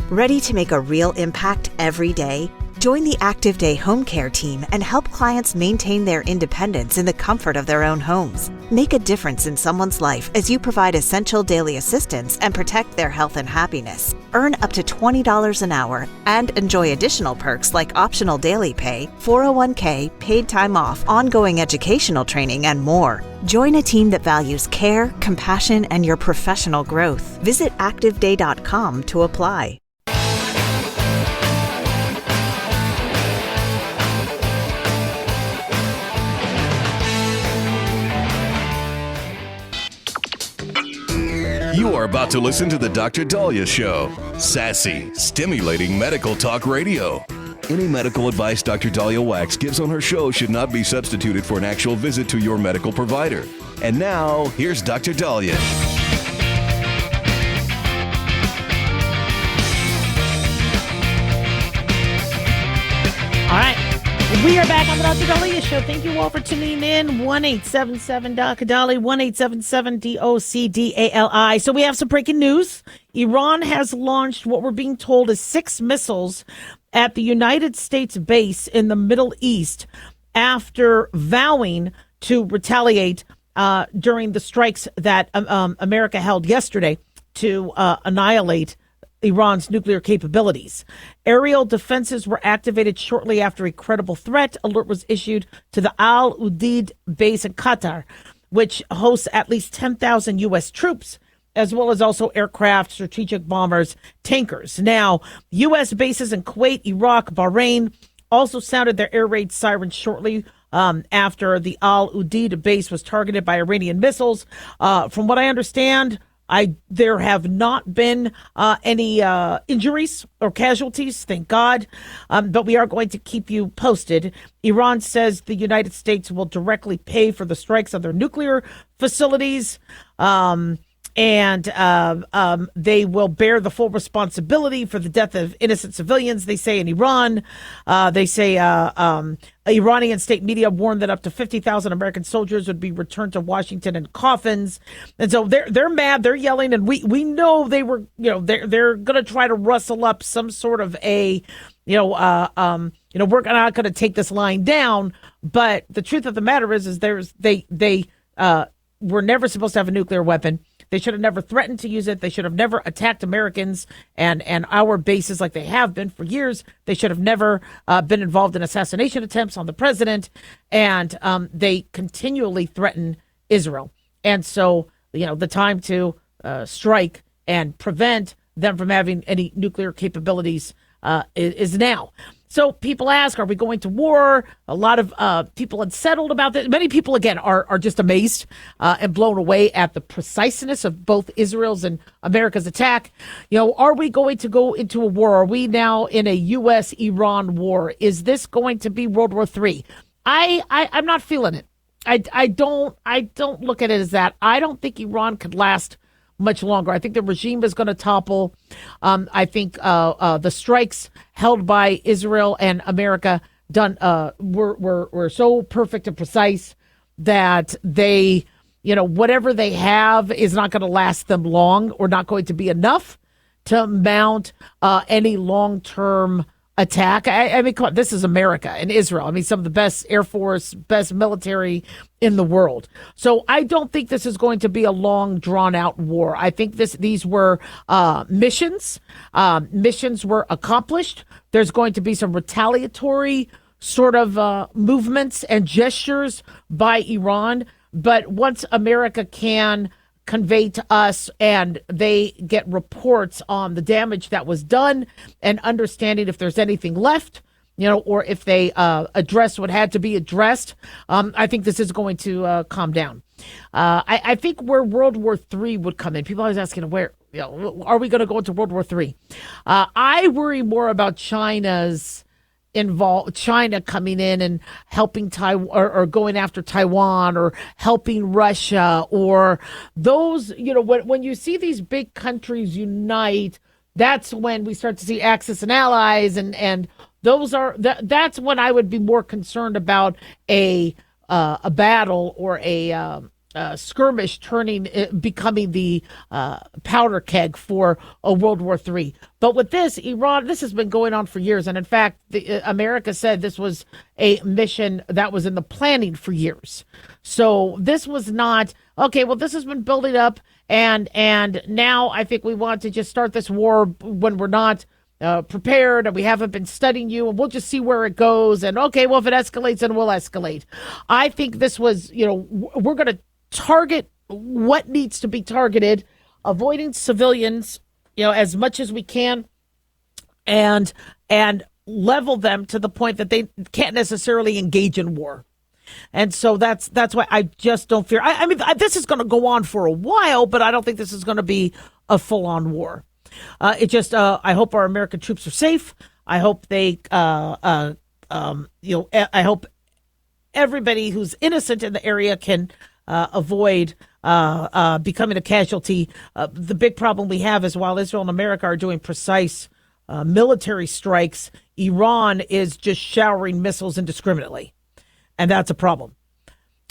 Ready to make a real impact every day? Join the Active Day Home Care team and help clients maintain their independence in the comfort of their own homes. Make a difference in someone's life as you provide essential daily assistance and protect their health and happiness. Earn up to $20 an hour and enjoy additional perks like optional daily pay, 401k, paid time off, ongoing educational training, and more. Join a team that values care, compassion, and your professional growth. Visit activeday.com to apply. You are about to listen to the Dr. Daliah Show. Sassy, stimulating medical talk radio. Any medical advice Dr. Daliah Wax gives on her show should not be substituted for an actual visit to your medical provider. And now, here's Dr. Daliah. All right. We are back on the Dr. Daliah Show. Thank you all for tuning in. 1-877-DOC-DALI, 1-877-DOC-DALI. So we have some breaking news. Iran has launched what we're being told is 6 missiles at the United States base in the Middle East after vowing to retaliate during the strikes that America held yesterday to annihilate Iran's nuclear capabilities. Aerial defenses were activated shortly after a credible threat alert was issued to the Al Udeid base in Qatar, which hosts at least 10,000 U.S. troops, as well as also aircraft, strategic bombers, tankers. Now, U.S. bases in Kuwait, Iraq, Bahrain also sounded their air raid sirens shortly after the Al Udeid base was targeted by Iranian missiles. From what I understand, there have not been any injuries or casualties, thank God, but we are going to keep you posted. Iran says the United States will directly pay for the strikes on their nuclear facilities, and they will bear the full responsibility for the death of innocent civilians, they say in Iran. They say Iranian state media warned that up to 50,000 American soldiers would be returned to Washington in coffins. And so they're mad, they're yelling, and we know they were, they're going to try to rustle up some sort of a, we're not going to take this line down. But the truth of the matter is they were never supposed to have a nuclear weapon. They should have never threatened to use it. They should have never attacked Americans and our bases like they have been for years. They should have never been involved in assassination attempts on the president. And they continually threaten Israel. And so, the time to strike and prevent them from having any nuclear capabilities is now. So people ask, are we going to war? A lot of people unsettled about this. Many people, again, are just amazed and blown away at the preciseness of both Israel's and America's attack. Are we going to go into a war? Are we now in a U.S.-Iran war? Is this going to be World War III? I'm not feeling it. I don't look at it as that. I don't think Iran could last much longer. I think the regime is going to topple. I think the strikes held by Israel and America were so perfect and precise that they, whatever they have is not going to last them long or not going to be enough to mount any long-term attack. I mean, come on, this is America and Israel. I mean, some of the best Air Force, best military in the world. So I don't think this is going to be a long, drawn-out war. I think these were missions. Missions were accomplished. There's going to be some retaliatory sort of movements and gestures by Iran. But once America can convey to us and they get reports on the damage that was done and understanding if there's anything left, or if they address what had to be addressed, I think this is going to calm down. I think where World War III would come in, people are always asking, where, are we going to go into World War III? I worry more about China coming in and helping Taiwan or going after Taiwan or helping Russia or those, when you see these big countries unite, that's when we start to see Axis and allies. And that's when I would be more concerned about a battle or a skirmish becoming the powder keg for a World War III. But with this, Iran, this has been going on for years. And in fact, America said this was a mission that was in the planning for years. So this was not, okay, well, this has been building up. And now I think we want to just start this war when we're not prepared and we haven't been studying you, and we'll just see where it goes. And okay, well, if it escalates, then we'll escalate. I think this was, we're going to target what needs to be targeted, avoiding civilians, as much as we can, and level them to the point that they can't necessarily engage in war. And so that's why I just don't fear. I mean, this is going to go on for a while, but I don't think this is going to be a full-on war. I hope our American troops are safe. I hope I hope everybody who's innocent in the area can avoid becoming a casualty. The big problem we have is while Israel and America are doing precise military strikes, Iran is just showering missiles indiscriminately. And that's a problem.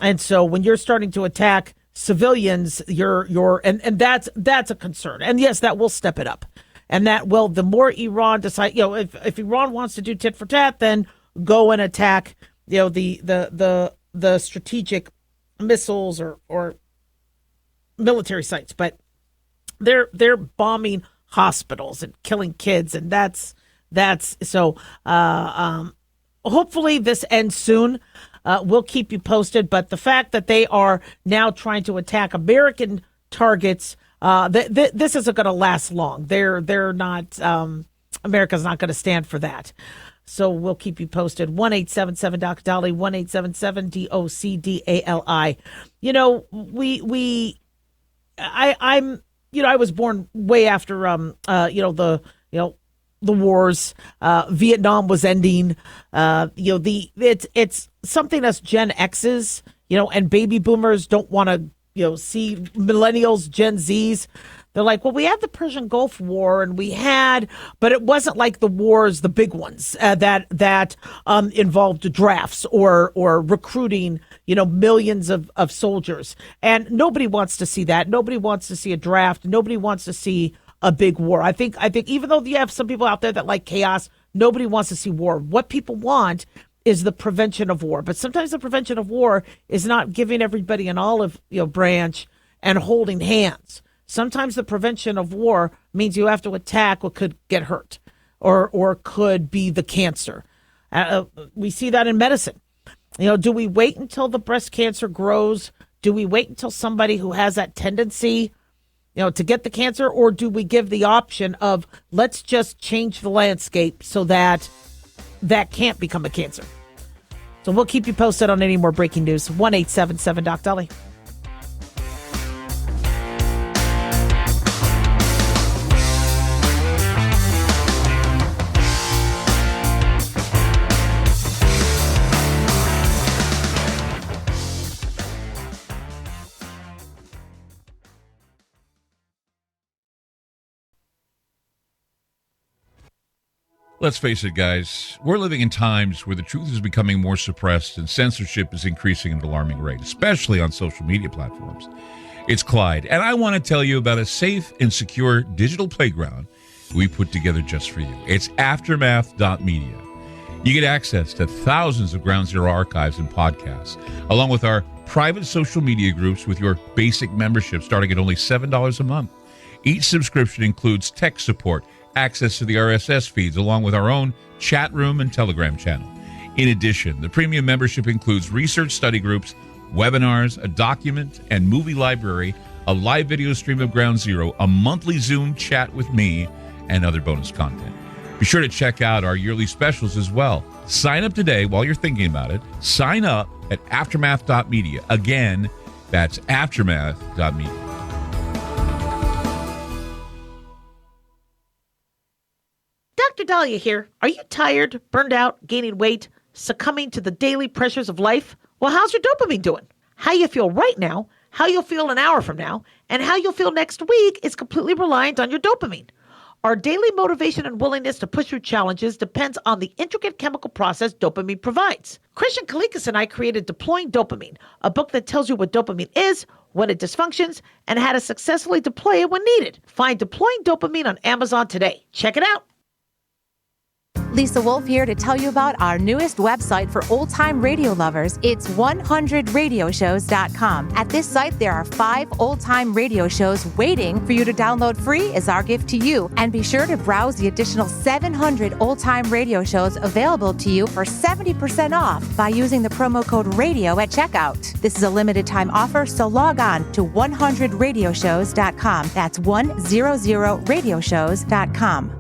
And so when you're starting to attack civilians, and that's a concern. And yes, that will step it up. And that will, the more Iran decide, if Iran wants to do tit for tat, then go and attack, the strategic missiles or military sites. But they're bombing hospitals and killing kids, and that's so. Hopefully this ends soon. We'll keep you posted. But the fact that they are now trying to attack American targets, this isn't going to last long. They're not. America's not going to stand for that. So we'll keep you posted. 1-877 Dr. Dali, 1-877 DOCDALI. I was born way after the wars. Vietnam was ending. It's something us Gen X's, and baby boomers don't want to, see millennials, Gen Z's. They're like, well, we had the Persian Gulf War, and but it wasn't like the wars, the big ones that involved drafts or recruiting, millions of soldiers. And nobody wants to see that. Nobody wants to see a draft. Nobody wants to see a big war. I think even though you have some people out there that like chaos, nobody wants to see war. What people want is the prevention of war. But sometimes the prevention of war is not giving everybody an olive branch and holding hands. Sometimes the prevention of war means you have to attack what could get hurt or could be the cancer. We see that in medicine. Do we wait until the breast cancer grows? Do we wait until somebody who has that tendency to get the cancer, or do we give the option of let's just change the landscape so that can't become a cancer? So we'll keep you posted on any more breaking news. 1-877 Doc Dali. Let's face it, guys, we're living in times where the truth is becoming more suppressed and censorship is increasing at an alarming rate, especially on social media platforms. It's Clyde, and I want to tell you about a safe and secure digital playground we put together just for you. It's aftermath.media. You get access to thousands of Ground Zero archives and podcasts, along with our private social media groups with your basic membership starting at only $7 a month. Each subscription includes tech support, access to the RSS feeds, along with our own chat room and Telegram channel. In addition, the premium membership includes research study groups, webinars, a document and movie library, a live video stream of Ground Zero, a monthly Zoom chat with me, and other bonus content. Be sure to check out our yearly specials as well. Sign up today while you're thinking about it. Sign up at aftermath.media. Again, that's aftermath.media. Dr. Daliah here. Are you tired, burned out, gaining weight, succumbing to the daily pressures of life? Well, how's your dopamine doing? How you feel right now, how you'll feel an hour from now, and how you'll feel next week is completely reliant on your dopamine. Our daily motivation and willingness to push through challenges depends on the intricate chemical process dopamine provides. Christian Kalikas and I created Deploying Dopamine, a book that tells you what dopamine is, when it dysfunctions, and how to successfully deploy it when needed. Find Deploying Dopamine on Amazon today. Check it out. Lisa Wolf here to tell you about our newest website for old-time radio lovers. It's 100radioshows.com. At this site, there are 5 old-time radio shows waiting for you to download free as our gift to you. And be sure to browse the additional 700 old-time radio shows available to you for 70% off by using the promo code RADIO at checkout. This is a limited-time offer, so log on to 100radioshows.com. That's 100radioshows.com.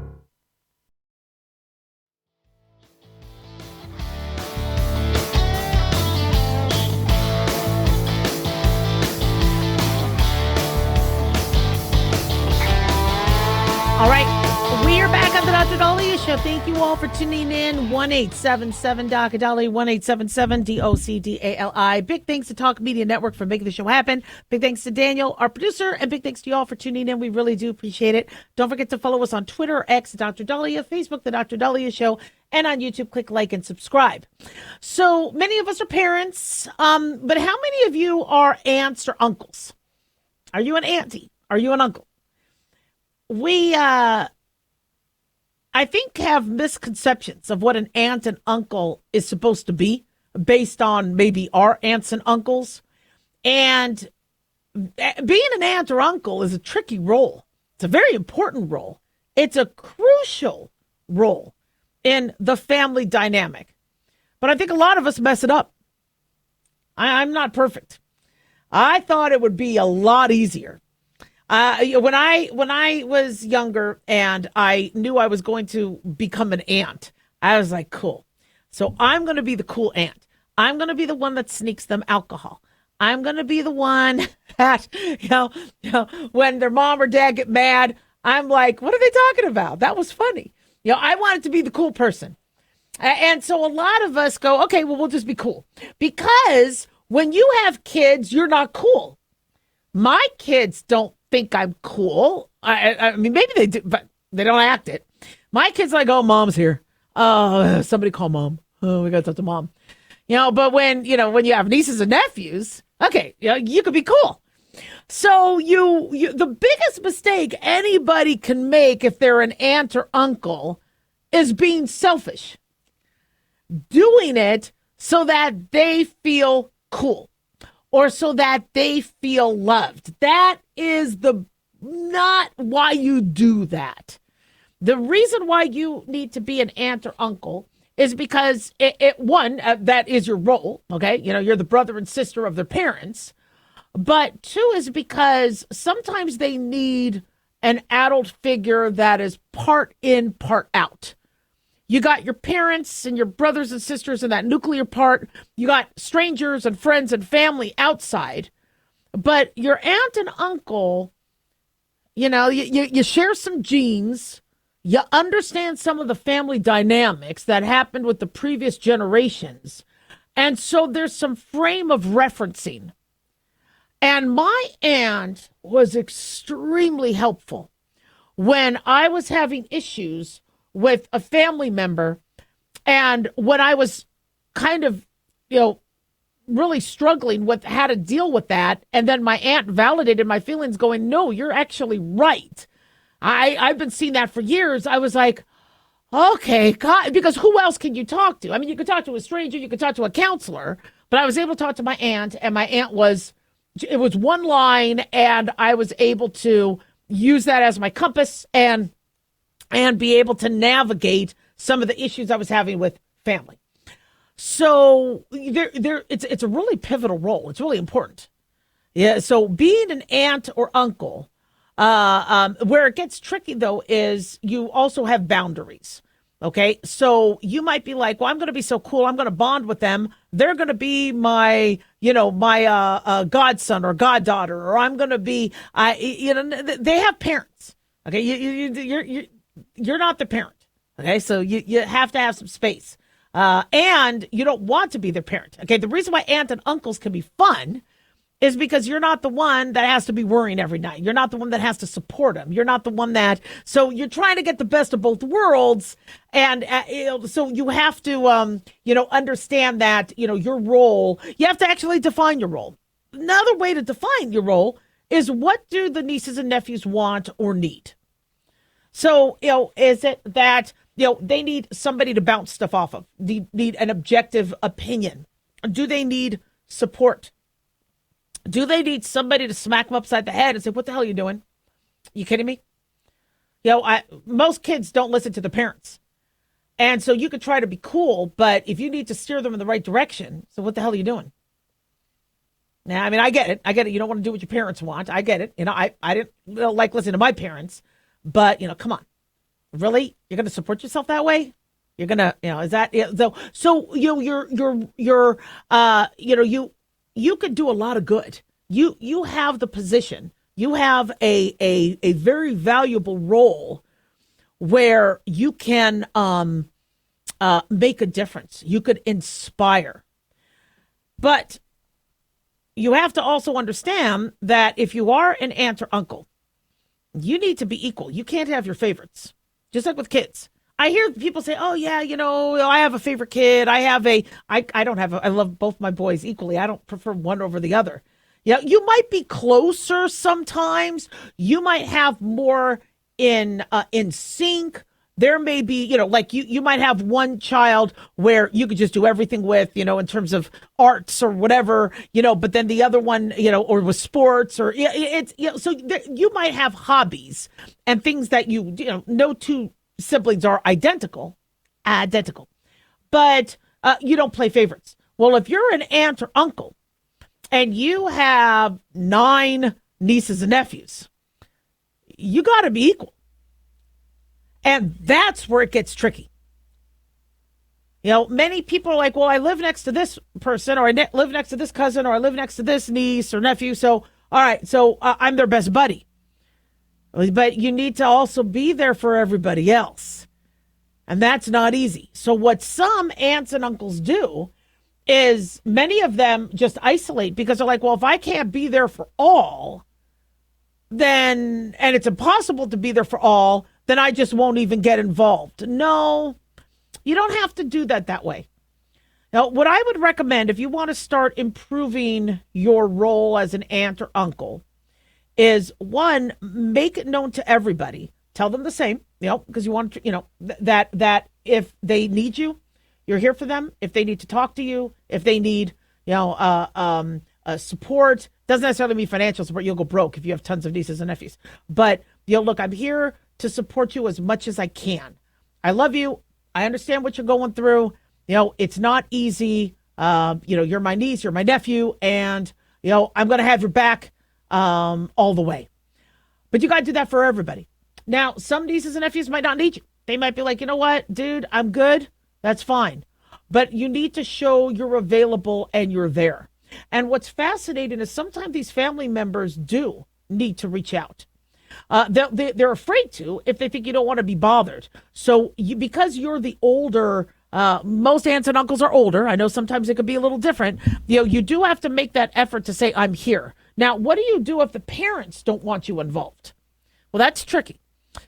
All right, we are back on the Dr. Daliah Show. Thank you all for tuning in. 1-877-Dr. Daliah, 1-877-DOCDALI. Big thanks to Talk Media Network for making the show happen. Big thanks to Daniel, our producer, and big thanks to you all for tuning in. We really do appreciate it. Don't forget to follow us on Twitter, X, Dr. Daliah, Facebook, The Dr. Daliah Show, and on YouTube. Click like and subscribe. So many of us are parents, but how many of you are aunts or uncles? Are you an auntie? Are you an uncle? We, I think, have misconceptions of what an aunt and uncle is supposed to be based on maybe our aunts and uncles. And being an aunt or uncle is a tricky role. It's a very important role. It's a crucial role in the family dynamic. But I think a lot of us mess it up. I'm not perfect. I thought it would be a lot easier. When I was younger and I knew I was going to become an aunt, I was like, cool. So I'm going to be the cool aunt. I'm going to be the one that sneaks them alcohol. I'm going to be the one that, when their mom or dad get mad, I'm like, what are they talking about? That was funny. I wanted to be the cool person. And so a lot of us go, okay, well, we'll just be cool. Because when you have kids, you're not cool. My kids don't think I'm cool. I mean, maybe they do, but they don't act it. My kids like, oh, mom's here. Oh, somebody call mom. Oh, we got to talk to mom. But when you have nieces and nephews, okay, you could be cool. So the biggest mistake anybody can make if they're an aunt or uncle is being selfish. Doing it so that they feel cool. Or so that they feel loved. That is not why you do that. The reason why you need to be an aunt or uncle is because that is your role. Okay, you're the brother and sister of their parents. But 2 is because sometimes they need an adult figure that is part in, part out. You got your parents and your brothers and sisters in that nuclear part. You got strangers and friends and family outside. But your aunt and uncle, you share some genes. You understand some of the family dynamics that happened with the previous generations. And so there's some frame of referencing. And my aunt was extremely helpful when I was having issues with a family member, and when I was kind of, really struggling with how to deal with that, and then my aunt validated my feelings going, no, you're actually right. I've been seeing that for years. I was like, okay, God, because who else can you talk to? I mean, you could talk to a stranger, you could talk to a counselor, but I was able to talk to my aunt, and my aunt it was one line, and I was able to use that as my compass and be able to navigate some of the issues I was having with family. So it's a really pivotal role. It's really important. Yeah. So being an aunt or uncle, where it gets tricky though is you also have boundaries. Okay. So you might be like, well, I'm going to be so cool. I'm going to bond with them. They're going to be my godson or goddaughter, or I'm going to be, they have parents. Okay. You're not the parent. Okay. So you have to have some space. And you don't want to be their parent. Okay. The reason why aunt and uncles can be fun is because you're not the one that has to be worrying every night. You're not the one that has to support them. You're not the one that, so you're trying to get the best of both worlds. And so you have to, understand that, your role, you have to actually define your role. Another way to define your role is, what do the nieces and nephews want or need? So, is it that, they need somebody to bounce stuff off of? They need an objective opinion? Do they need support? Do they need somebody to smack them upside the head and say, what the hell are you doing? You kidding me? Most kids don't listen to the parents. And so you could try to be cool, but if you need to steer them in the right direction, so what the hell are you doing? Now, I mean, I get it. You don't want to do what your parents want. I get it. I didn't like listening to my parents, but, come on. Really? You're going to support yourself that way? You're going to, is that, so you could do a lot of good. You have the position. You have a very valuable role where you can make a difference. You could inspire. But you have to also understand that if you are an aunt or uncle, you need to be equal. You can't have your favorites. Just like with kids. I hear people say, oh, yeah, I have a favorite kid. I don't have I love both my boys equally. I don't prefer one over the other. You might be closer sometimes. You might have more in sync. There may be, like you might have one child where you could just do everything with, in terms of arts or whatever, but then the other one, or with sports or so you might have hobbies and things that no two siblings are identical, but you don't play favorites. Well, if you're an aunt or uncle and you have 9 nieces and nephews, you got to be equal. And that's where it gets tricky. Many people are like, well, I live next to this person, or I live next to this cousin, or I live next to this niece or nephew. So, all right, so I'm their best buddy. But you need to also be there for everybody else. And that's not easy. So what some aunts and uncles do is many of them just isolate because they're like, well, if I can't be there for all, then, and it's impossible to be there for all, then I just won't even get involved. No, you don't have to do that way. Now, what I would recommend if you want to start improving your role as an aunt or uncle is, one, make it known to everybody. Tell them the same, because you want to, that if they need you, you're here for them. If they need to talk to you, if they need, support, doesn't necessarily mean financial support. You'll go broke if you have tons of nieces and nephews. But, look, I'm here to support you as much as I can. I love you. I understand what you're going through. It's not easy. You're my niece, you're my nephew, and, I'm going to have your back all the way. But you got to do that for everybody. Now, some nieces and nephews might not need you. They might be like, you know what, dude, I'm good. That's fine. But you need to show you're available and you're there. And what's fascinating is sometimes these family members do need to reach out. They're afraid to if they think you don't want to be bothered. So because you're the older, most aunts and uncles are older. I know sometimes it could be a little different. You do have to make that effort to say, I'm here. Now, what do you do if the parents don't want you involved? Well, that's tricky.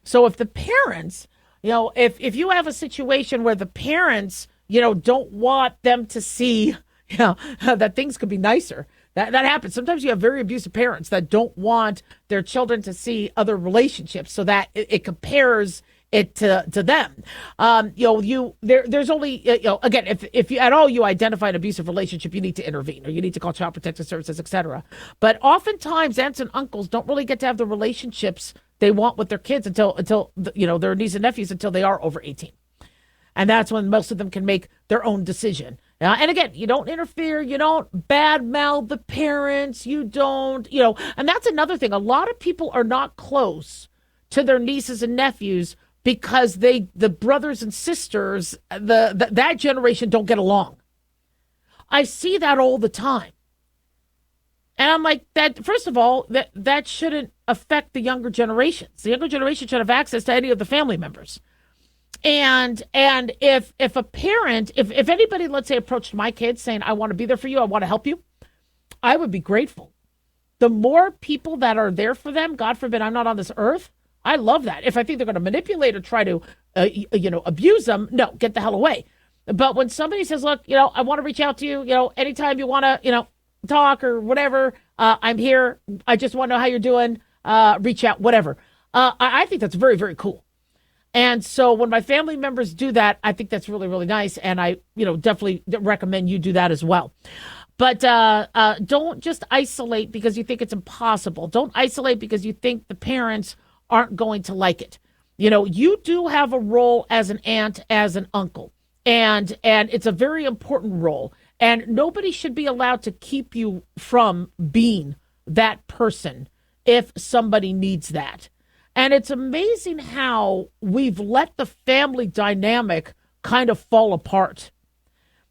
So if the parents, if you have a situation where the parents, don't want them to see, that things could be nicer. That happens. Sometimes you have very abusive parents that don't want their children to see other relationships so that it compares it to them. There's only, again, if you at all you identify an abusive relationship, you need to intervene or you need to call Child Protective Services, etc. But oftentimes aunts and uncles don't really get to have the relationships they want with their kids until their nieces and nephews until they are over 18. And that's when most of them can make their own decision. And again, you don't interfere. You don't badmouth the parents. You don't, and that's another thing. A lot of people are not close to their nieces and nephews because the brothers and sisters, that generation don't get along. I see that all the time. And I'm like, that. First of all, that shouldn't affect the younger generations. The younger generation should have access to any of the family members. And if a parent, if anybody, let's say, approached my kids saying, I want to be there for you, I want to help you, I would be grateful. the more people that are there for them, God forbid I'm not on this earth, I love that. If I think they're going to manipulate or try to, abuse them, no, get the hell away. But when somebody says, look, I want to reach out to you, anytime you want to, talk or whatever, I'm here. I just want to know how you're doing. Reach out, whatever. I think that's very, very cool. And so when my family members do that, I think that's really, really nice. And I, definitely recommend you do that as well. But don't just isolate because you think it's impossible. Don't isolate because you think the parents aren't going to like it. You do have a role as an aunt, as an uncle, and it's a very important role. And nobody should be allowed to keep you from being that person if somebody needs that. And it's amazing how we've let the family dynamic kind of fall apart.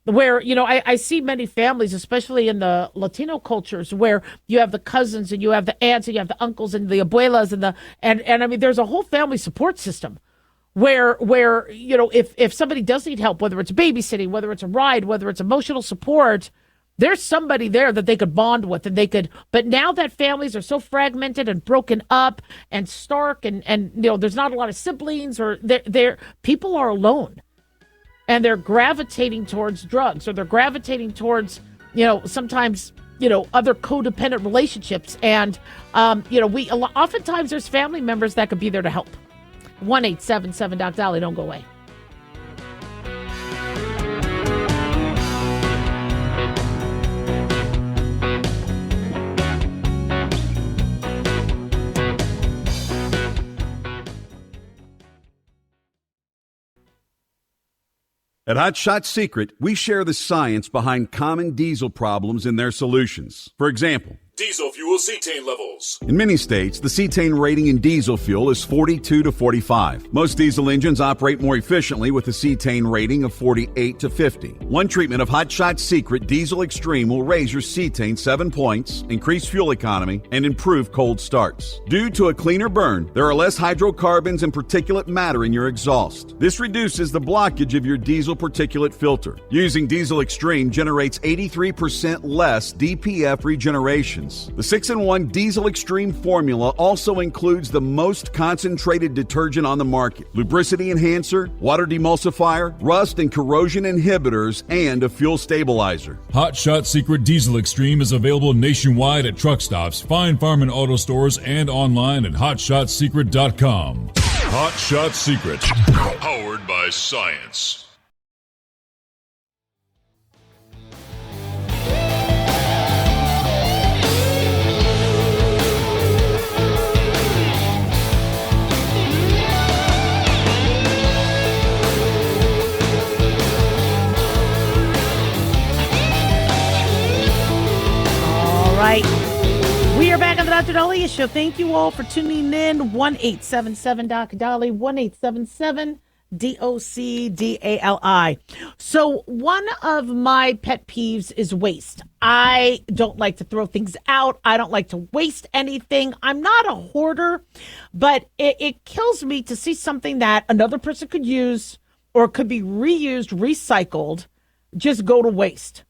Where, I see many families, especially in the Latino cultures, where you have the cousins and you have the aunts and you have the uncles and the abuelas and I mean, there's a whole family support system where if somebody does need help, whether it's babysitting, whether it's a ride, whether it's emotional support, there's somebody there that they could bond with but now that families are so fragmented and broken up and stark and there's not a lot of siblings or people are alone. And they're gravitating towards drugs, or they're gravitating towards, sometimes, other codependent relationships. And, oftentimes there's family members that could be there to help. 1-877-DOC-DALIAH. Don't go away. At Hot Shot Secret, we share the science behind common diesel problems and their solutions. For example, diesel fuel cetane levels. In many states, the cetane rating in diesel fuel is 42 to 45. Most diesel engines operate more efficiently with a cetane rating of 48 to 50. One treatment of Hot Shot Secret Diesel Extreme will raise your cetane 7 points, increase fuel economy, and improve cold starts. Due to a cleaner burn, there are less hydrocarbons and particulate matter in your exhaust. This reduces the blockage of your diesel particulate filter. Using Diesel Extreme generates 83% less DPF regeneration. The 6-in-1 Diesel Extreme formula also includes the most concentrated detergent on the market, lubricity enhancer, water demulsifier, rust and corrosion inhibitors, and a fuel stabilizer. Hot Shot Secret Diesel Extreme is available nationwide at truck stops, fine farm and auto stores, and online at hotshotsecret.com. Hot Shot Secret, powered by science. Right. We are back on the Dr. Daliah Show. Thank you all for tuning in. 1-877-DOC-DALI, 1-877-DOC-DALI. So one of my pet peeves is waste. I don't like to throw things out. I don't like to waste anything. I'm not a hoarder, but it kills me to see something that another person could use or could be reused, recycled, just go to waste.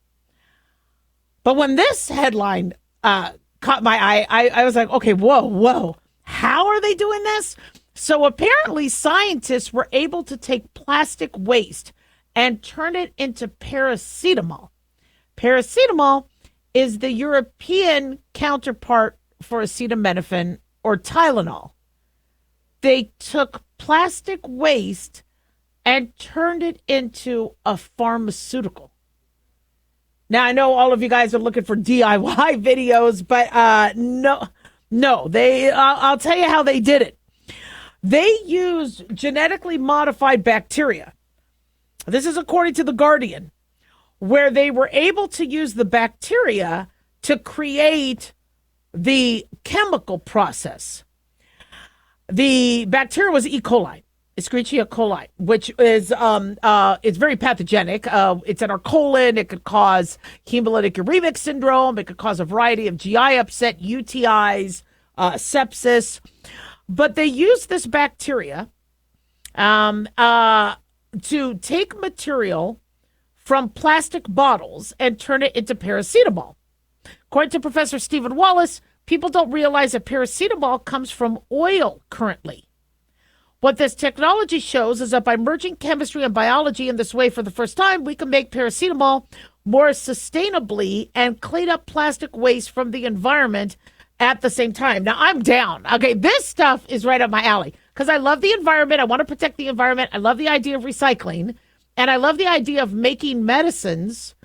But when this headline caught my eye, I was like, okay, whoa. How are they doing this? So apparently scientists were able to take plastic waste and turn it into paracetamol. Paracetamol is the European counterpart for acetaminophen or Tylenol. They took plastic waste and turned it into a pharmaceutical. Now, I know all of you guys are looking for DIY videos, but no, I'll tell you how they did it. They used genetically modified bacteria. This is according to The Guardian, where they were able to use the bacteria to create the chemical process. The bacteria was E. coli. Escherichia coli, which is it's very pathogenic. It's in our colon. It could cause hemolytic uremic syndrome. It could cause a variety of GI upset, UTIs, sepsis. But they use this bacteria to take material from plastic bottles and turn it into paracetamol. According to Professor Stephen Wallace, People don't realize that paracetamol comes from oil currently. What this technology shows is that by merging chemistry and biology in this way for the first time, we can make paracetamol more sustainably and clean up plastic waste from the environment at the same time. Now, I'm down. Okay, this stuff is right up my alley because I love the environment. I want to protect the environment. I love the idea of recycling. And I love the idea of making medicines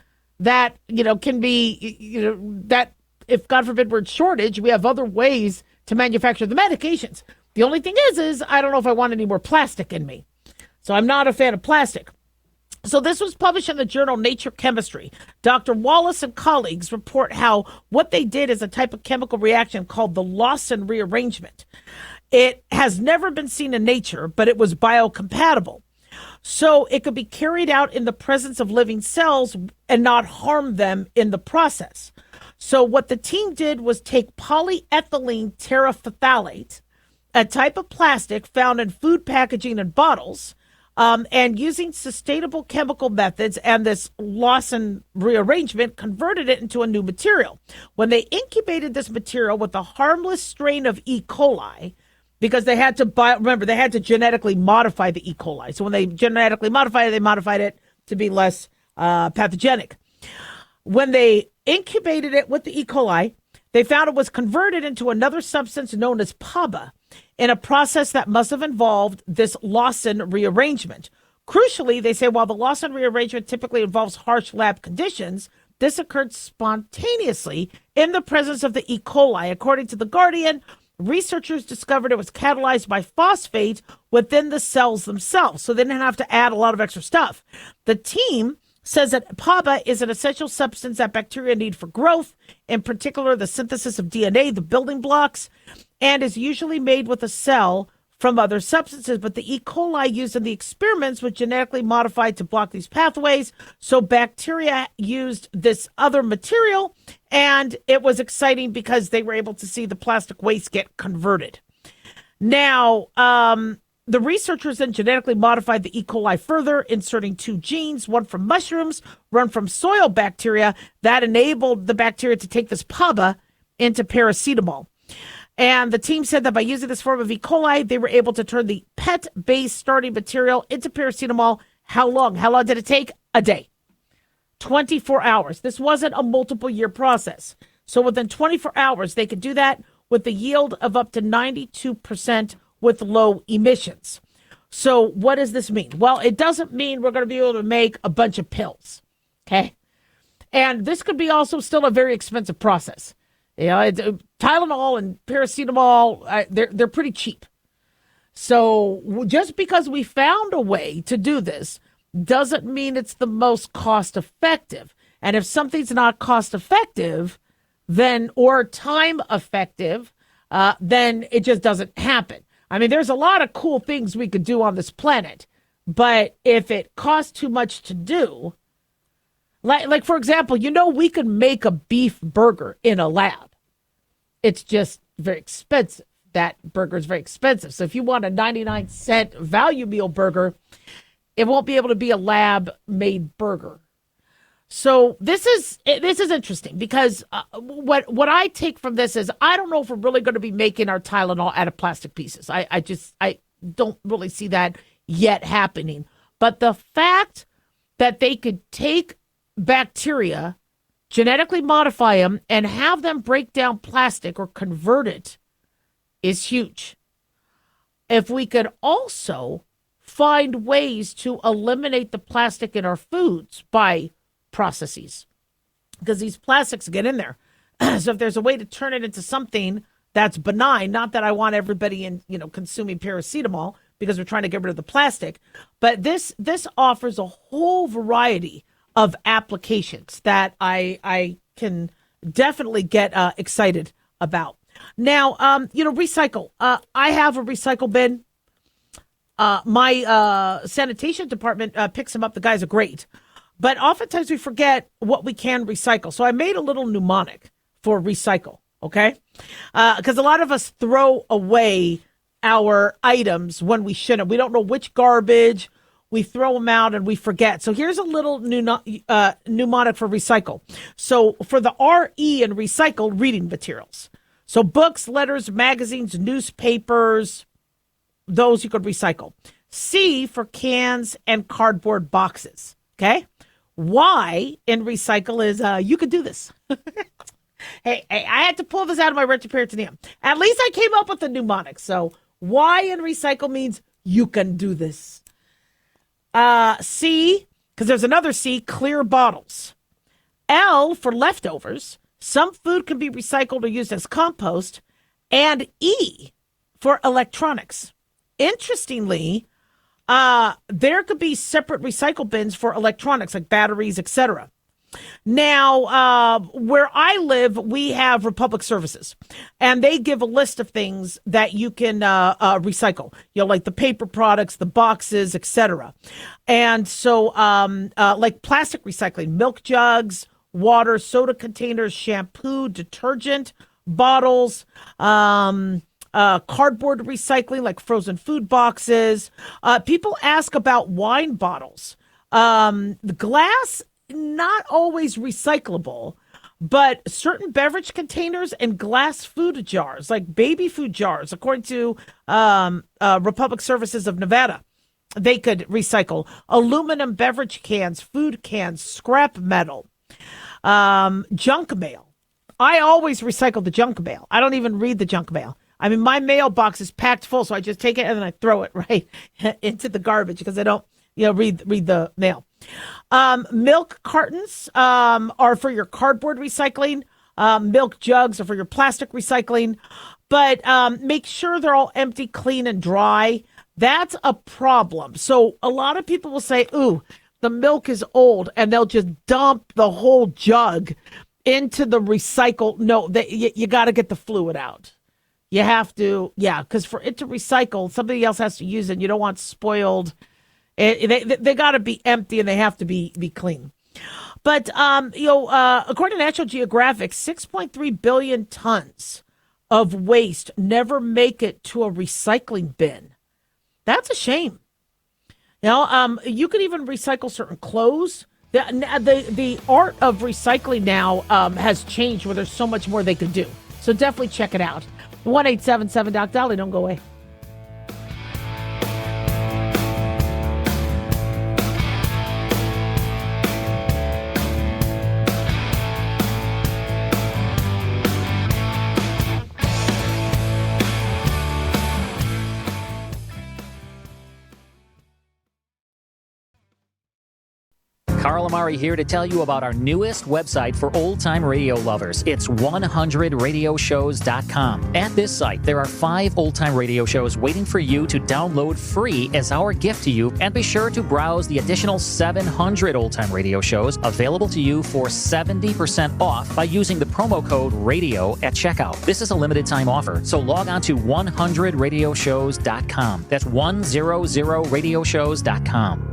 that, can be, that if, God forbid, we're in shortage, we have other ways to manufacture the medications. The only thing is I don't know if I want any more plastic in me. So I'm not a fan of plastic. So this was published in the journal Nature Chemistry. Dr. Wallace and colleagues report how what they did is a type of chemical reaction called the Lawson rearrangement. It has never been seen in nature, but it was biocompatible. So it could be carried out in the presence of living cells and not harm them in the process. So what the team did was take polyethylene terephthalate, a type of plastic found in food packaging and bottles, and using sustainable chemical methods and this Lawson rearrangement, converted it into a new material. When they incubated this material with a harmless strain of E. coli, because they had to genetically modify the E. coli. So when they genetically modified it, they modified it to be less pathogenic. When they incubated it with the E. coli, they found it was converted into another substance known as PABA in a process that must have involved this Lawson rearrangement. Crucially, they say while the Lawson rearrangement typically involves harsh lab conditions, this occurred spontaneously in the presence of the E. coli. According to The Guardian, researchers discovered it was catalyzed by phosphate within the cells themselves, so they didn't have to add a lot of extra stuff. The team says that PABA is an essential substance that bacteria need for growth, in particular the synthesis of DNA, the building blocks, and is usually made with a cell from other substances. But the E. coli used in the experiments was genetically modified to block these pathways. So bacteria used this other material, and it was exciting because they were able to see the plastic waste get converted. Now, the researchers then genetically modified the E. coli further, inserting 2 genes, one from mushrooms, one from soil bacteria, that enabled the bacteria to take this PABA into paracetamol. And the team said that by using this form of E. coli, they were able to turn the PET-based starting material into paracetamol. How long? How long did it take? A day. 24 hours. This wasn't a multiple-year process. So within 24 hours, they could do that with a yield of up to 92% with low emissions. So what does this mean? Well, it doesn't mean we're going to be able to make a bunch of pills, okay? And this could be also still a very expensive process. Tylenol and paracetamol, they're pretty cheap. So just because we found a way to do this doesn't mean it's the most cost effective. And if something's not cost effective, then or time effective, then it just doesn't happen. I mean, there's a lot of cool things we could do on this planet, but if it costs too much to do, like for example, we could make a beef burger in a lab. It's just very expensive. That burger is very expensive. So if you want a 99-cent value meal burger, it won't be able to be a lab-made burger. So this is interesting because what I take from this is I don't know if we're really going to be making our Tylenol out of plastic pieces. I don't really see that yet happening. But the fact that they could take bacteria, genetically modify them, and have them break down plastic or convert it is huge. If we could also find ways to eliminate the plastic in our foods by processes, because these plastics get in there. So if there's a way to turn it into something that's benign, not that I want everybody consuming paracetamol because we're trying to get rid of the plastic, but this offers a whole variety of applications that I can definitely get excited about. Now, recycle. I have a recycle bin. My sanitation department picks them up. The guys are great. But oftentimes we forget what we can recycle. So I made a little mnemonic for recycle, okay? Because a lot of us throw away our items when we shouldn't. We don't know which garbage. We throw them out and we forget. So here's a little mnemonic for recycle. So for the RE in recycle, reading materials. So books, letters, magazines, newspapers, those you could recycle. C for cans and cardboard boxes. Okay. Y in recycle is you could do this. Hey, I had to pull this out of my retroperitoneum. At least I came up with the mnemonic. So Y in recycle means you can do this. C, because there's another C, clear bottles. L for leftovers. Some food can be recycled or used as compost. And E for electronics. Interestingly, there could be separate recycle bins for electronics like batteries, etc. Now, where I live, we have Republic Services, and they give a list of things that you can recycle. Like the paper products, the boxes, etc. And so, like plastic recycling, milk jugs, water, soda containers, shampoo, detergent, bottles, cardboard recycling, like frozen food boxes. People ask about wine bottles. The glass, not always recyclable, but certain beverage containers and glass food jars, like baby food jars, according to Republic Services of Nevada, they could recycle. Aluminum beverage cans, food cans, scrap metal, junk mail. I always recycle the junk mail. I don't even read the junk mail. I mean, my mailbox is packed full, so I just take it and then I throw it right into the garbage because I don't, read the mail. Milk cartons are for your cardboard recycling. Milk jugs are for your plastic recycling. But make sure they're all empty, clean, and dry. That's a problem. So a lot of people will say, ooh, the milk is old, and they'll just dump the whole jug into the recycle. No, you got to get the fluid out. You have to, because for it to recycle, somebody else has to use it. You don't want spoiled. They got to be empty and they have to be clean. But, according to National Geographic, 6.3 billion tons of waste never make it to a recycling bin. That's a shame. You can even recycle certain clothes. The art of recycling now has changed where there's so much more they can do. So definitely check it out. 1-877-DOC-DOLLY. Don't go away. Carl Amari here to tell you about our newest website for old-time radio lovers. It's 100radioshows.com. At this site, there are 5 old-time radio shows waiting for you to download free as our gift to you, and be sure to browse the additional 700 old-time radio shows available to you for 70% off by using the promo code RADIO at checkout. This is a limited time offer, so log on to 100radioshows.com. That's 100radioshows.com.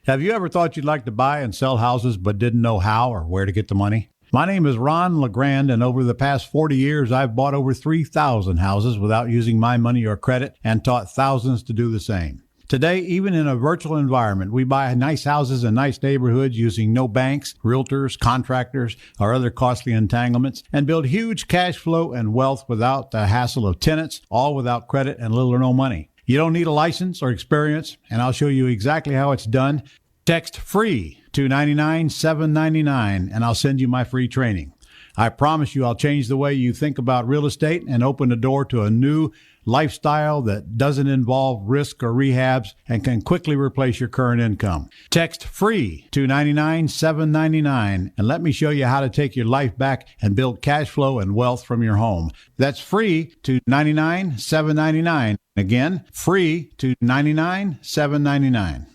Have you ever thought you'd like to buy and sell houses but didn't know how or where to get the money? My name is Ron LeGrand, and over the past 40 years, I've bought over 3,000 houses without using my money or credit and taught thousands to do the same. Today, even in a virtual environment, we buy nice houses in nice neighborhoods using no banks, realtors, contractors, or other costly entanglements, and build huge cash flow and wealth without the hassle of tenants, all without credit and little or no money. You don't need a license or experience, and I'll show you exactly how it's done. Text FREE to 99799, and I'll send you my free training. I promise you I'll change the way you think about real estate and open the door to a new lifestyle that doesn't involve risk or rehabs and can quickly replace your current income. Text FREE to 99799, and let me show you how to take your life back and build cash flow and wealth from your home. That's FREE to 99799. Again, FREE to 99799.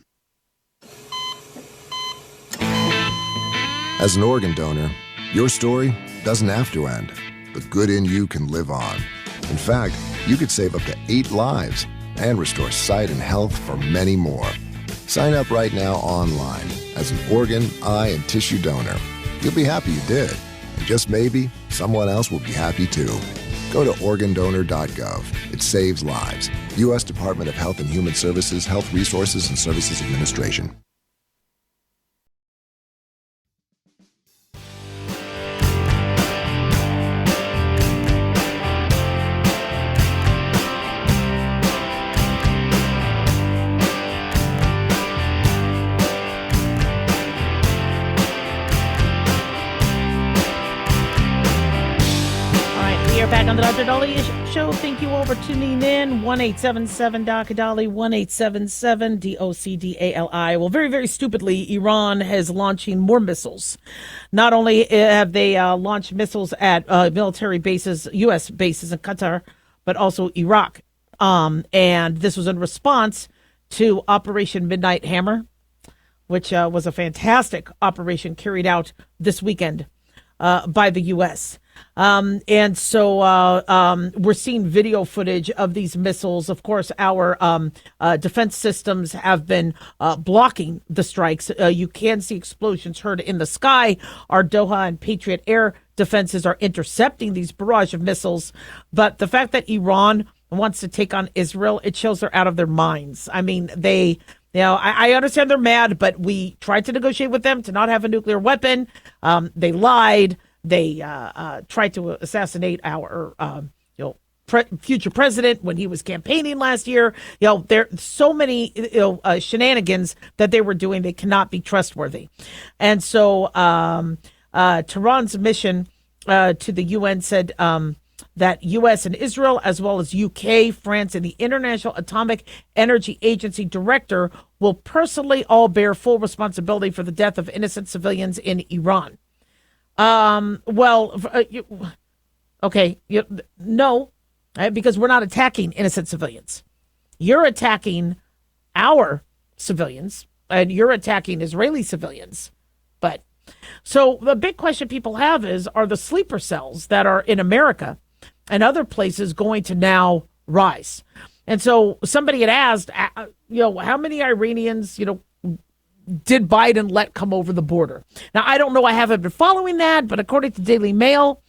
As an organ donor, your story doesn't have to end. The good in you can live on. In fact, you could save up to 8 lives and restore sight and health for many more. Sign up right now online as an organ, eye, and tissue donor. You'll be happy you did, and just maybe someone else will be happy too. Go to organdonor.gov. It saves lives. U.S. Department of Health and Human Services, Health Resources and Services Administration. right back on the Dr. Daliah Show. Thank you all for tuning in. 1-877 Dr. Dali, 1-877 DOCDALI. Well, very, very stupidly, Iran is launching more missiles. Not only have they launched missiles at military bases, U.S. bases in Qatar, but also Iraq. And this was in response to Operation Midnight Hammer, which was a fantastic operation carried out this weekend by the U.S. And so we're seeing video footage of these missiles. Of course, our defense systems have been blocking the strikes. You can see explosions heard in the sky. Our Doha and Patriot air defenses are intercepting these barrage of missiles. But the fact that Iran wants to take on Israel, it shows they're out of their minds. I mean, I understand they're mad, but we tried to negotiate with them to not have a nuclear weapon. They lied. They tried to assassinate our, future president when he was campaigning last year. There are so many shenanigans that they were doing. They cannot be trustworthy. And so Tehran's mission to the UN said that U.S. and Israel, as well as UK, France, and the International Atomic Energy Agency director will personally all bear full responsibility for the death of innocent civilians in Iran. No, because we're not attacking innocent civilians. You're attacking our civilians, and you're attacking Israeli civilians. But so the big question people have is, are the sleeper cells that are in America and other places going to now rise? And so somebody had asked, how many Iranians, did Biden let come over the border? Now, I don't know. I haven't been following that, but according to Daily Mail,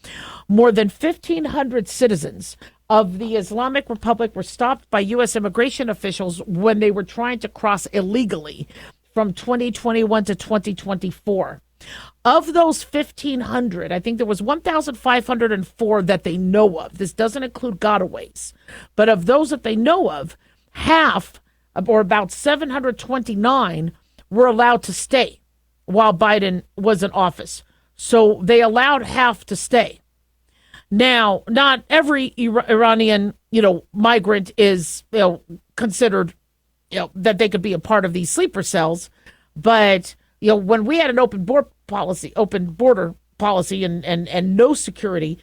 more than 1,500 citizens of the Islamic Republic were stopped by U.S. immigration officials when they were trying to cross illegally from 2021 to 2024. Of those 1,500, I think there was 1,504 that they know of. This doesn't include gotaways. But of those that they know of, half, or about 729, were allowed to stay while Biden was in office. So they allowed half to stay. Now, not every Iranian, migrant is, considered, that they could be a part of these sleeper cells. But, when we had an open border policy and no security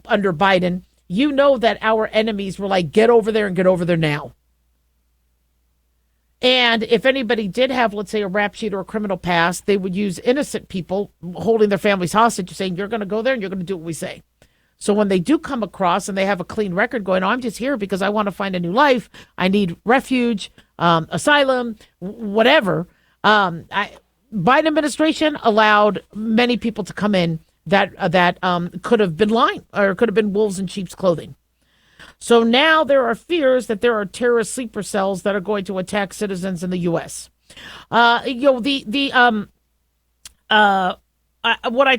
under Biden, that our enemies were like, get over there and get over there now. And if anybody did have, let's say, a rap sheet or a criminal past, they would use innocent people holding their families hostage, saying, you're going to go there and you're going to do what we say. So when they do come across and they have a clean record going, I'm just here because I want to find a new life. I need refuge, asylum, whatever. Biden administration allowed many people to come in that could have been lying or could have been wolves in sheep's clothing. So now there are fears that there are terrorist sleeper cells that are going to attack citizens in the U.S. What I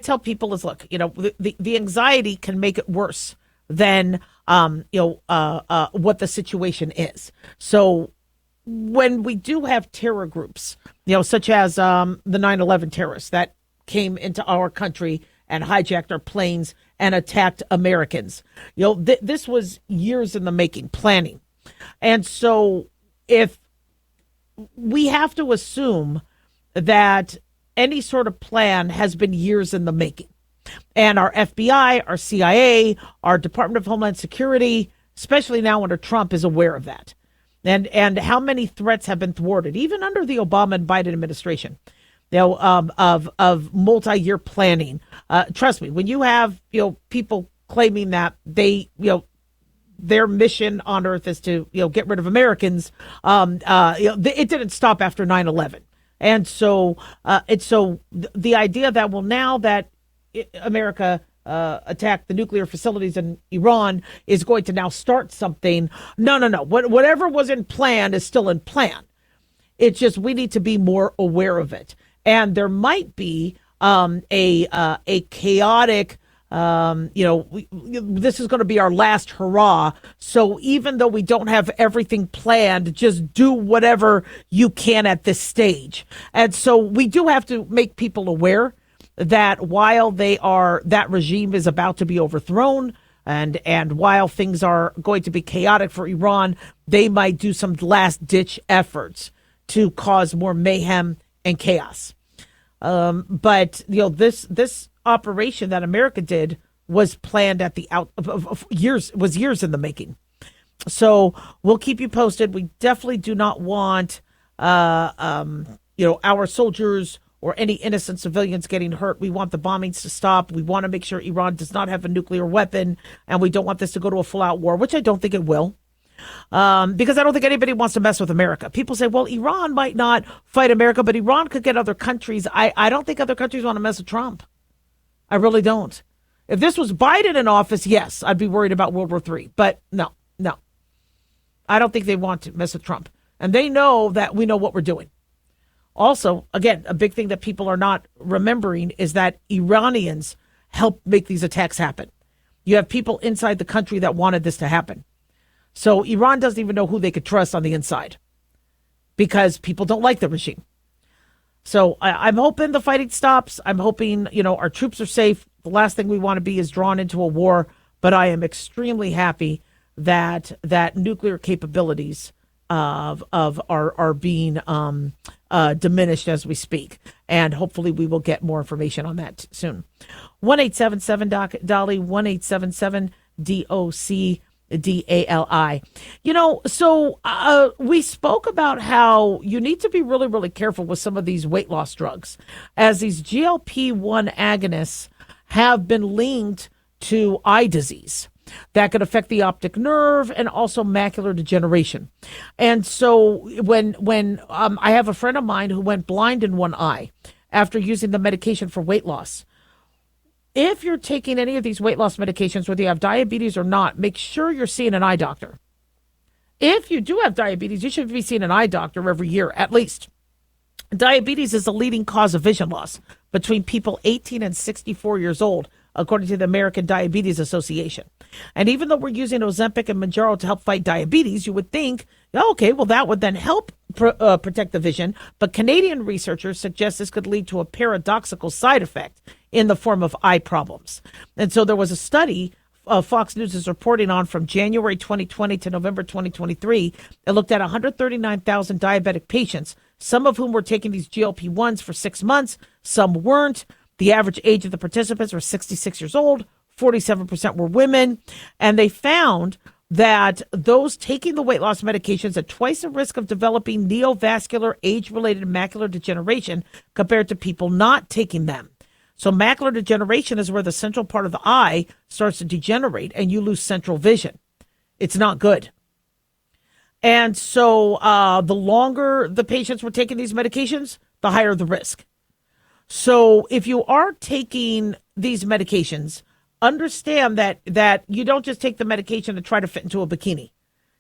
tell people is, look, the anxiety can make it worse than what the situation is. So when we do have terror groups, such as the 9/11 terrorists that came into our country and hijacked our planes and attacked Americans. This was years in the making, planning. And so if we have to assume that any sort of plan has been years in the making, and our FBI, our CIA, our Department of Homeland Security, especially now under Trump, is aware of that. And how many threats have been thwarted, even under the Obama and Biden administration. Of multi-year planning. Trust me, when you have, people claiming that they, their mission on earth is to, get rid of Americans, it didn't stop after 9/11. And so, the idea that, now that America attacked the nuclear facilities in Iran is going to now start something. No. Whatever was in plan is still in plan. It's just we need to be more aware of it. And there might be a chaotic, this is going to be our last hurrah. So even though we don't have everything planned, just do whatever you can at this stage. And so we do have to make people aware that while that regime is about to be overthrown, And while things are going to be chaotic for Iran, they might do some last-ditch efforts to cause more mayhem and chaos. But this operation that America did was planned at the years in the making. So we'll keep you posted. We definitely do not want our soldiers or any innocent civilians getting hurt. We want the bombings to stop. We want to make sure Iran does not have a nuclear weapon, and we don't want this to go to a full-out war, which I don't think it will. Because I don't think anybody wants to mess with America. People say, well, Iran might not fight America, but Iran could get other countries. I don't think other countries want to mess with Trump. I really don't. If this was Biden in office, yes, I'd be worried about World War III. But no. I don't think they want to mess with Trump. And they know that we know what we're doing. Also, again, a big thing that people are not remembering is that Iranians helped make these attacks happen. You have people inside the country that wanted this to happen. So Iran doesn't even know who they could trust on the inside because people don't like the regime. So I'm hoping the fighting stops. I'm hoping, our troops are safe. The last thing we want to be is drawn into a war. But I am extremely happy that nuclear capabilities are being diminished as we speak. And hopefully we will get more information on that soon. 1-877-DOC-DALI, 1-877-DOC-DALI. So we spoke about how you need to be really, really careful with some of these weight loss drugs, as these GLP-1 agonists have been linked to eye disease that could affect the optic nerve and also macular degeneration. And so when I have a friend of mine who went blind in one eye after using the medication for weight loss. If you're taking any of these weight loss medications, whether you have diabetes or not, make sure you're seeing an eye doctor. If you do have diabetes, you should be seeing an eye doctor every year, at least. Diabetes is the leading cause of vision loss between people 18 and 64 years old, according to the American Diabetes Association. And even though we're using Ozempic and Mounjaro to help fight diabetes, you would think, okay, well, that would then help protect the vision. But Canadian researchers suggest this could lead to a paradoxical side effect in the form of eye problems. And so there was a study Fox News is reporting on from January 2020 to November 2023. It looked at 139,000 diabetic patients, some of whom were taking these GLP-1s for 6 months, some weren't. The average age of the participants were 66 years old, 47% were women, and they found that those taking the weight loss medications at twice the risk of developing neovascular age-related macular degeneration compared to people not taking them. So macular degeneration is where the central part of the eye starts to degenerate and you lose central vision. It's not good. And so the longer the patients were taking these medications, the higher the risk. So if you are taking these medications, understand that you don't just take the medication to try to fit into a bikini.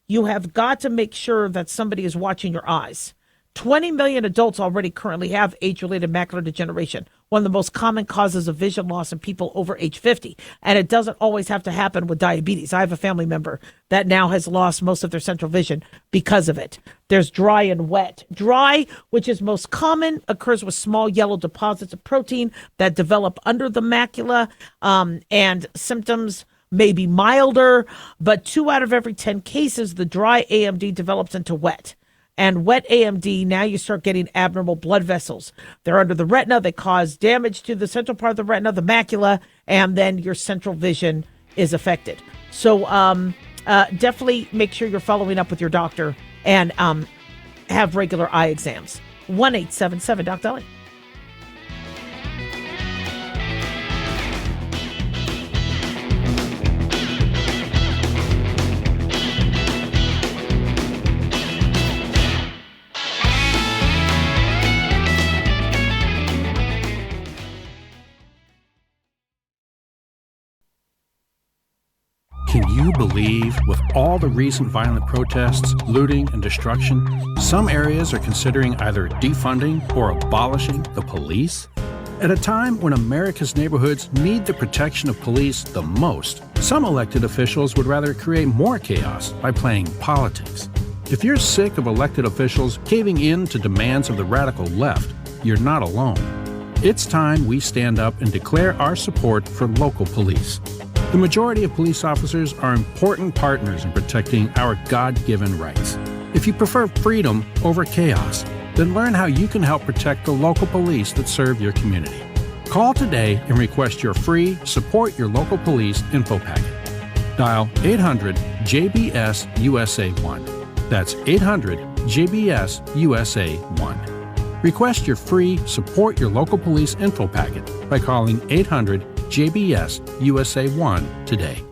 You have got to make sure that somebody is watching your eyes. 20 million adults already currently have age-related macular degeneration, one of the most common causes of vision loss in people over age 50. And it doesn't always have to happen with diabetes. I have a family member that now has lost most of their central vision because of it. There's dry and wet. Dry, which is most common, occurs with small yellow deposits of protein that develop under the macula, and symptoms may be milder, but 2 out of every 10 cases, the dry AMD develops into wet. And wet AMD, now you start getting abnormal blood vessels. They're under the retina. They cause damage to the central part of the retina, the macula, and then your central vision is affected. So definitely make sure you're following up with your doctor and have regular eye exams. 1-877-DOC-DALI. Can you believe, with all the recent violent protests, looting, and destruction, some areas are considering either defunding or abolishing the police? At a time when America's neighborhoods need the protection of police the most, some elected officials would rather create more chaos by playing politics. If you're sick of elected officials caving in to demands of the radical left, you're not alone. It's time we stand up and declare our support for local police. The majority of police officers are important partners in protecting our God-given rights. If you prefer freedom over chaos, then learn how you can help protect the local police that serve your community. Call today and request your free Support Your Local Police info packet. Dial 800-JBS-USA-1. That's 800-JBS-USA-1. Request your free Support Your Local Police info packet by calling 800-JBS-USA-1 today.